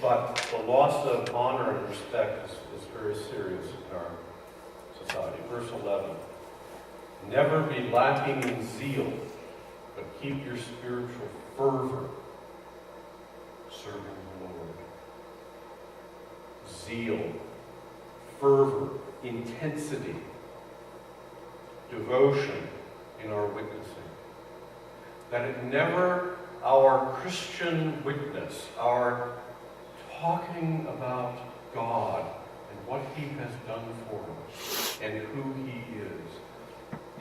But the loss of honor and respect is very serious in our society. Verse 11. Never be lacking in zeal, but keep your spiritual fervor serving the Lord. Zeal, fervor, intensity, devotion in our witnessing. That it never, our Christian witness, our talking about God and what He has done for us and who He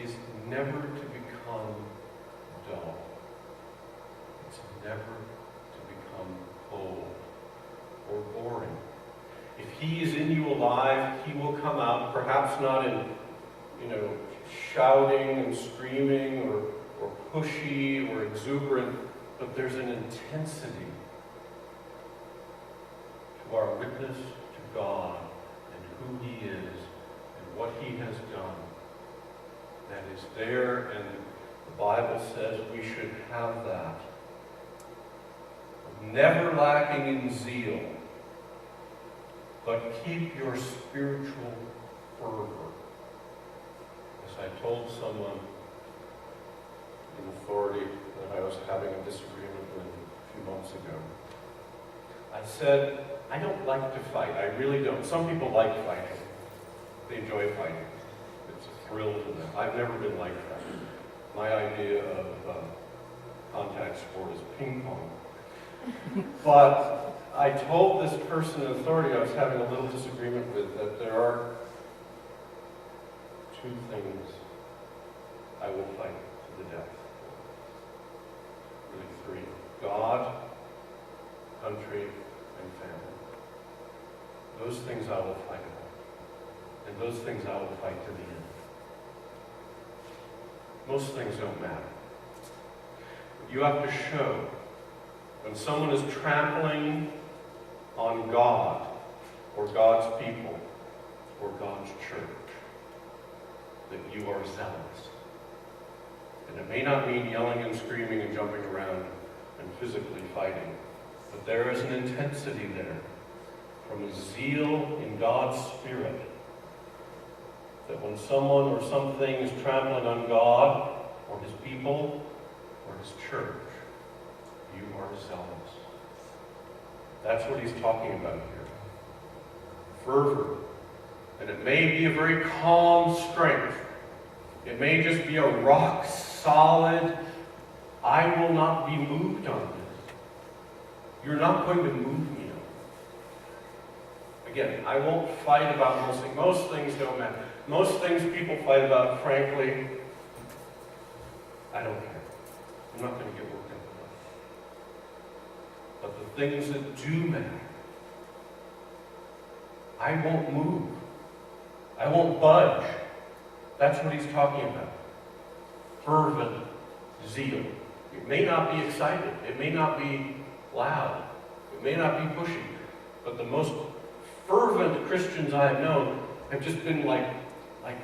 is never to become dull. It's never to become cold or boring. If He is in you alive, He will come out, perhaps not in, shouting and screaming or pushy or exuberant, but there's an intensity to our witness to God and who He is and what He has done that is there, and the Bible says we should have that. Never lacking in zeal, but keep your spiritual fervor. As I told someone in authority that I was having a disagreement with a few months ago, I said, I don't like to fight. I really don't. Some people like fighting. They enjoy fighting. It's a thrill to them. I've never been like that. My idea of contact sport is ping pong. But I told this person in authority I was having a little disagreement with that there are two things I will fight to the death. Really three. God, country, and family. Those things I will fight about. And those things I will fight to the end. Most things don't matter. But you have to show when someone is trampling on God or God's people or God's church that you are zealous. And it may not mean yelling and screaming and jumping around and physically fighting, but there is an intensity there from a zeal in God's Spirit that when someone or something is trampling on God or His people or His church, you are zealous. That's what he's talking about here. Fervor. And it may be a very calm strength. It may just be a rock solid, I will not be moved on this. You're not going to move me on this. Again, I won't fight about most things. Most things don't matter. Most things people fight about, frankly, I don't care. I'm not going to get worked up about it. But the things that do matter, I won't move. I won't budge. That's what he's talking about. Fervent zeal. It may not be excited. It may not be loud. It may not be pushy. But the most fervent Christians I have known have just been like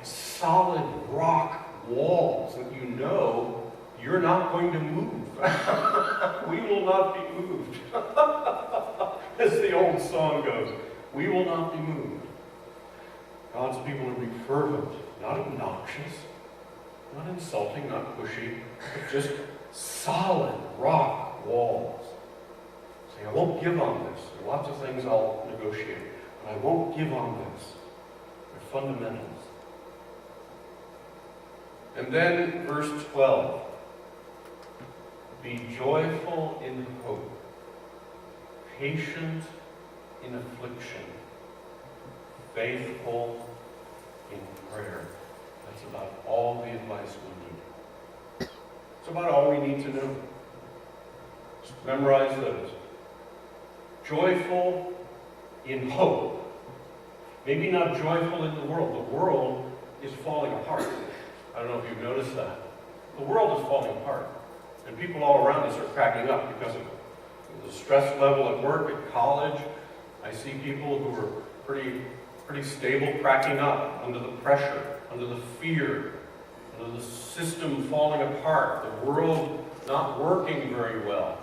solid rock walls that you know you're not going to move. We will not be moved. As the old song goes, we will not be moved. God's people will be fervent, not obnoxious, not insulting, not pushy, but just solid rock walls. Say, I won't give on this. There are lots of things I'll negotiate, but I won't give on this. They're fundamentals. And then verse 12. Be joyful in hope, patient in affliction, faithful in prayer. That's about all the advice we need. It's about all we need to know. Just memorize those. Joyful in hope. Maybe not joyful in the world. The world is falling apart. I don't know if you've noticed that. The world is falling apart. And people all around us are cracking up because of the stress level at work, at college. I see people who are pretty stable cracking up under the pressure, under the fear, under the system falling apart, the world not working very well.